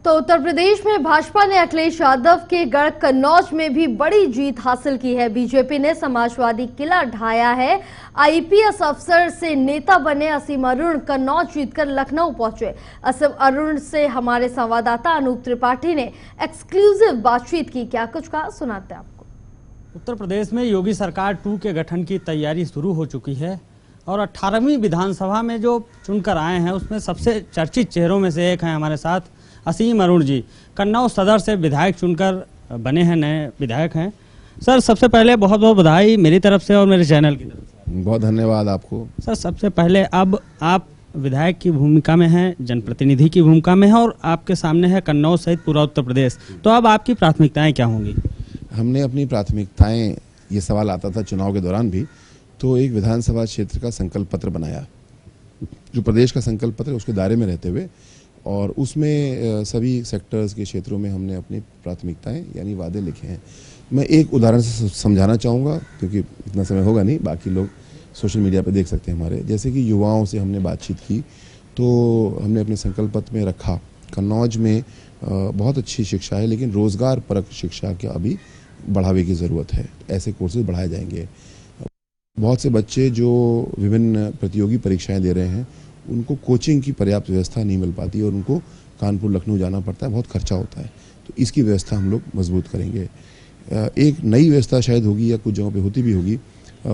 तो उत्तर प्रदेश में भाजपा ने अखिलेश यादव के गढ़ कन्नौज में भी बड़ी जीत हासिल की है। बीजेपी ने समाजवादी किला ढाया है। आईपीएस अफसर से नेता बने असीम अरुण कन्नौज जीतकर लखनऊ पहुंचे। असीम अरुण से हमारे संवाददाता अनूप त्रिपाठी ने एक्सक्लूसिव बातचीत की। क्या कुछ कहा, सुनाते हैं आपको। उत्तर प्रदेश में योगी सरकार 2 के गठन की तैयारी शुरू हो चुकी है और 18वीं विधानसभा में जो चुनकर आए हैं उसमें सबसे चर्चित चेहरों में से एक हैं हमारे साथ असीम अरुण जी। कन्नौज सदर से विधायक चुनकर बने हैं, नए विधायक हैं। सर, सबसे पहले बहुत बहुत बधाई मेरी तरफ से और मेरे चैनल की तरफ से। बहुत धन्यवाद आपको। सर, सबसे पहले अब आप विधायक की भूमिका में हैं, जनप्रतिनिधि की भूमिका में हैं और आपके सामने है कन्नौज सहित पूरा उत्तर प्रदेश। तो अब आपकी प्राथमिकताएं क्या होंगी? हमने अपनी प्राथमिकताएं, ये सवाल आता था चुनाव के दौरान भी, तो एक विधानसभा क्षेत्र का संकल्प पत्र बनाया जो प्रदेश का संकल्प पत्र है उसके दायरे में रहते हुए, और उसमें सभी सेक्टर्स के क्षेत्रों में हमने अपनी प्राथमिकताएं यानी वादे लिखे हैं। मैं एक उदाहरण से समझाना चाहूँगा क्योंकि इतना समय होगा नहीं, बाकी लोग सोशल मीडिया पर देख सकते हैं हमारे। जैसे कि युवाओं से हमने बातचीत की तो हमने अपने संकल्प पत्र में रखा कन्नौज में बहुत अच्छी शिक्षा है लेकिन रोजगार परक शिक्षा के अभी बढ़ावे की ज़रूरत है। ऐसे कोर्सेज बढ़ाए जाएंगे। बहुत से बच्चे जो विभिन्न प्रतियोगी परीक्षाएं दे रहे हैं उनको कोचिंग की पर्याप्त व्यवस्था नहीं मिल पाती और उनको कानपुर लखनऊ जाना पड़ता है, बहुत खर्चा होता है। तो इसकी व्यवस्था हम लोग मजबूत करेंगे। एक नई व्यवस्था शायद होगी या कुछ जगहों पे होती भी होगी।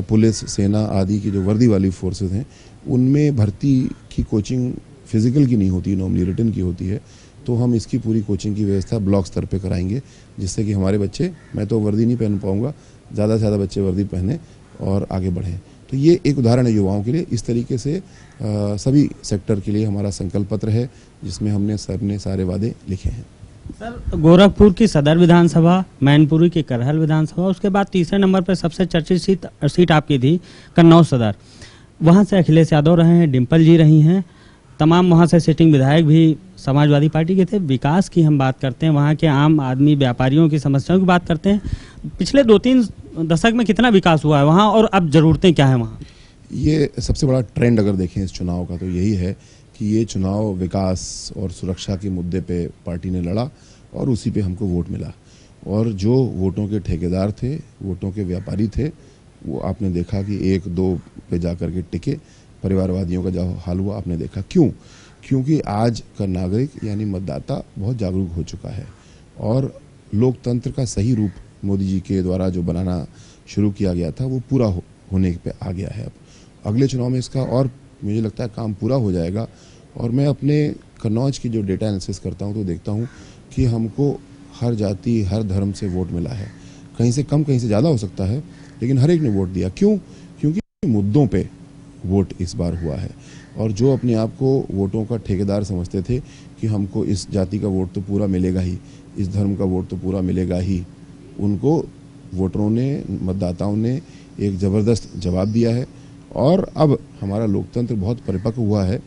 पुलिस, सेना आदि की जो वर्दी वाली फोर्सेस हैं उनमें भर्ती की कोचिंग फिजिकल की नहीं होती, नॉर्मली रिटन की होती है। तो हम इसकी पूरी कोचिंग की व्यवस्था ब्लॉक स्तर पे कराएंगे जिससे कि हमारे बच्चे, मैं तो वर्दी नहीं पहन पाऊंगा, ज़्यादा से ज़्यादा बच्चे वर्दी पहने और आगे बढ़ें। तो ये एक उदाहरण है युवाओं के लिए। इस तरीके से सभी सेक्टर के लिए हमारा संकल्प पत्र है जिसमें हमने सारे वादे लिखे हैं। सर, गोरखपुर की सदर विधानसभा, मैनपुरी की करहल विधानसभा, उसके बाद तीसरे नंबर पर सबसे चर्चित सीट आपकी थी कन्नौज सदर। वहाँ से अखिलेश यादव रहे हैं, डिम्पल जी रही हैं, तमाम वहाँ से सिटिंग विधायक भी समाजवादी पार्टी के थे। विकास की हम बात करते हैं, वहाँ के आम आदमी व्यापारियों की समस्याओं की बात करते हैं। पिछले 2-3 दशक में कितना विकास हुआ है वहाँ और अब जरूरतें क्या है वहाँ? ये सबसे बड़ा ट्रेंड अगर देखें इस चुनाव का तो यही है कि ये चुनाव विकास और सुरक्षा के मुद्दे पे पार्टी ने लड़ा और उसी पे हमको वोट मिला। और जो वोटों के ठेकेदार थे, वोटों के व्यापारी थे, वो आपने देखा कि 1-2 पे जा कर के टिके। परिवारवादियों का जो हाल हुआ आपने देखा। क्यों? क्योंकि आज का नागरिक यानी मतदाता बहुत जागरूक हो चुका है और लोकतंत्र का सही रूप मोदी जी के द्वारा जो बनाना शुरू किया गया था वो पूरा होने पे आ गया है। अब अगले चुनाव में इसका और मुझे लगता है काम पूरा हो जाएगा। और मैं अपने कन्नौज की जो डेटा एनालिसिस करता हूँ तो देखता हूँ कि हमको हर जाति, हर धर्म से वोट मिला है। कहीं से कम, कहीं से ज़्यादा हो सकता है, लेकिन हर एक ने वोट दिया। क्यों? क्योंकि मुद्दों पे वोट इस बार हुआ है। और जो अपने आप को वोटों का ठेकेदार समझते थे कि हमको इस जाति का वोट तो पूरा मिलेगा ही, इस धर्म का वोट तो पूरा मिलेगा ही, उनको वोटरों ने, मतदाताओं ने एक ज़बरदस्त जवाब दिया है। और अब हमारा लोकतंत्र बहुत परिपक्व हुआ है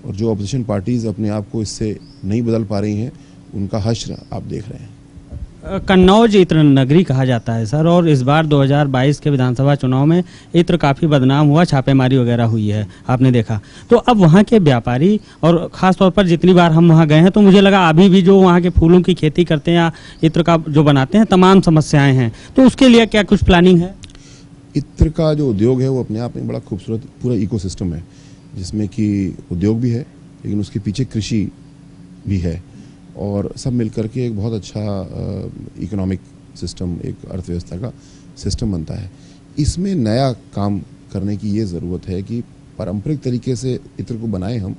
और जो अपोजिशन पार्टीज़ अपने आप को इससे नहीं बदल पा रही हैं उनका हश्र आप देख रहे हैं। कन्नौज इत्र नगरी कहा जाता है सर, और इस बार 2022 के विधानसभा चुनाव में इत्र काफ़ी बदनाम हुआ, छापेमारी वगैरह हुई है, आपने देखा। तो अब वहाँ के व्यापारी और ख़ास तौर पर जितनी बार हम वहाँ गए हैं तो मुझे लगा अभी भी जो वहाँ के फूलों की खेती करते हैं या इत्र का जो बनाते हैं तमाम समस्याएं हैं। तो उसके लिए क्या कुछ प्लानिंग है? इत्र का जो उद्योग है वो अपने आप में बड़ा खूबसूरत पूरा इकोसिस्टम है जिसमें कि उद्योग भी है लेकिन उसके पीछे कृषि भी है और सब मिलकर के एक बहुत अच्छा इकोनॉमिक सिस्टम, एक अर्थव्यवस्था का सिस्टम बनता है। इसमें नया काम करने की ये ज़रूरत है कि पारंपरिक तरीके से इत्र को बनाएं हम,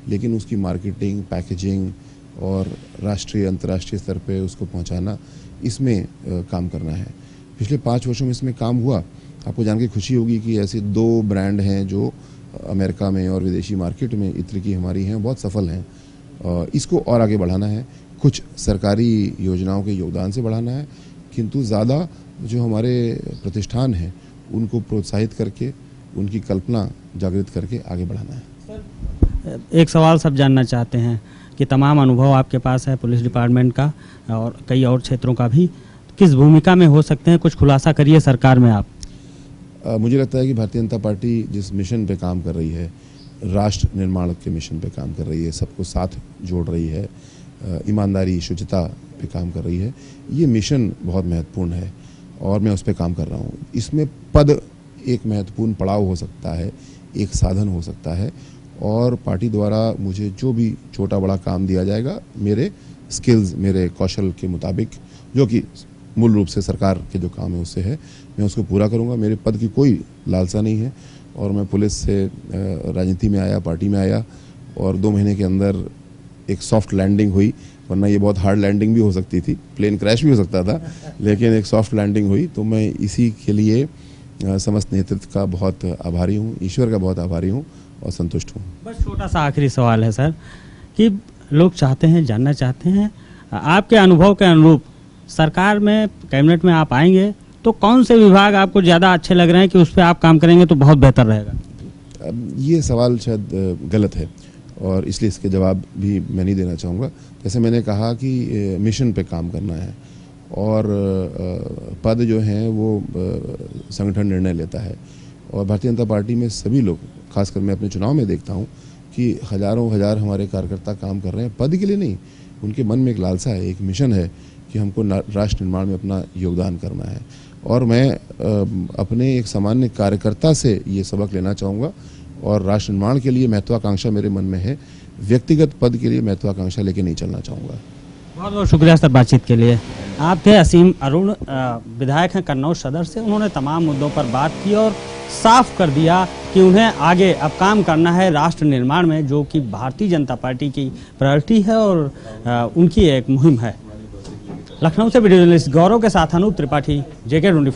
लेकिन उसकी मार्केटिंग, पैकेजिंग और राष्ट्रीय अंतर्राष्ट्रीय स्तर पे उसको पहुंचाना, इसमें काम करना है। पिछले 5 वर्षों में इसमें काम हुआ। आपको जान के खुशी होगी कि ऐसे 2 ब्रांड हैं जो अमेरिका में और विदेशी मार्केट में इत्र की हमारी हैं, बहुत सफल हैं। इसको और आगे बढ़ाना है, कुछ सरकारी योजनाओं के योगदान से बढ़ाना है, किंतु ज़्यादा जो हमारे प्रतिष्ठान हैं उनको प्रोत्साहित करके उनकी कल्पना जागृत करके आगे बढ़ाना है। सर, एक सवाल सब जानना चाहते हैं कि तमाम अनुभव आपके पास है पुलिस डिपार्टमेंट का और कई और क्षेत्रों का भी, किस भूमिका में हो सकते हैं? कुछ खुलासा करिए सरकार में आप। मुझे लगता है कि भारतीय जनता पार्टी जिस मिशन पे काम कर रही है, राष्ट्र निर्माण के मिशन पे काम कर रही है, सबको साथ जोड़ रही है ईमानदारी, शुचिता पे काम कर रही है। ये मिशन बहुत महत्वपूर्ण है और मैं उस पर काम कर रहा हूँ। इसमें पद एक महत्वपूर्ण पड़ाव हो सकता है, एक साधन हो सकता है और पार्टी द्वारा मुझे जो भी छोटा बड़ा काम दिया जाएगा, मेरे स्किल्स, मेरे कौशल के मुताबिक, जो कि मूल रूप से सरकार के जो काम है उससे है, मैं उसको पूरा करूंगा। मेरे पद की कोई लालसा नहीं है और मैं पुलिस से राजनीति में आया, पार्टी में आया और 2 महीने के अंदर एक सॉफ्ट लैंडिंग हुई, वरना ये बहुत हार्ड लैंडिंग भी हो सकती थी, प्लेन क्रैश भी हो सकता था, लेकिन एक सॉफ्ट लैंडिंग हुई। तो मैं इसी के लिए समस्त नेतृत्व का बहुत आभारी हूँ, ईश्वर का बहुत आभारी हूँ और संतुष्ट हूँ। बस छोटा सा आखिरी सवाल है सर, कि लोग चाहते हैं, जानना चाहते हैं, आपके अनुभव के अनुरूप सरकार में, कैबिनेट में आप आएंगे तो कौन से विभाग आपको ज़्यादा अच्छे लग रहे हैं कि उस पर आप काम करेंगे तो बहुत बेहतर रहेगा? ये सवाल शायद गलत है और इसलिए इसके जवाब भी मैं नहीं देना चाहूँगा। जैसे मैंने कहा कि मिशन पे काम करना है और पद जो हैं वो संगठन निर्णय लेता है और भारतीय जनता पार्टी में सभी लोग, खासकर मैं अपने चुनाव में देखता हूँ कि हजारों हजार हमारे कार्यकर्ता काम कर रहे हैं पद के लिए नहीं, उनके मन में एक लालसा है, एक मिशन है कि हमको राष्ट्र निर्माण में अपना योगदान करना है। और मैं अपने एक सामान्य कार्यकर्ता से ये सबक लेना चाहूँगा और राष्ट्र निर्माण के लिए महत्वाकांक्षा मेरे मन में है, व्यक्तिगत पद के लिए महत्वाकांक्षा लेके नहीं चलना चाहूँगा। बहुत बहुत शुक्रिया सर बातचीत के लिए। आप थे असीम अरुण, विधायक हैं कन्नौज सदर से। उन्होंने तमाम मुद्दों पर बात की और साफ कर दिया कि उन्हें आगे अब काम करना है राष्ट्र निर्माण में, जो कि भारतीय जनता पार्टी की प्रायोरिटी है और उनकी एक मुहिम है। लखनऊ से वीडियो जर्नलिस्ट गौरव के साथ अनूप त्रिपाठी, JK24।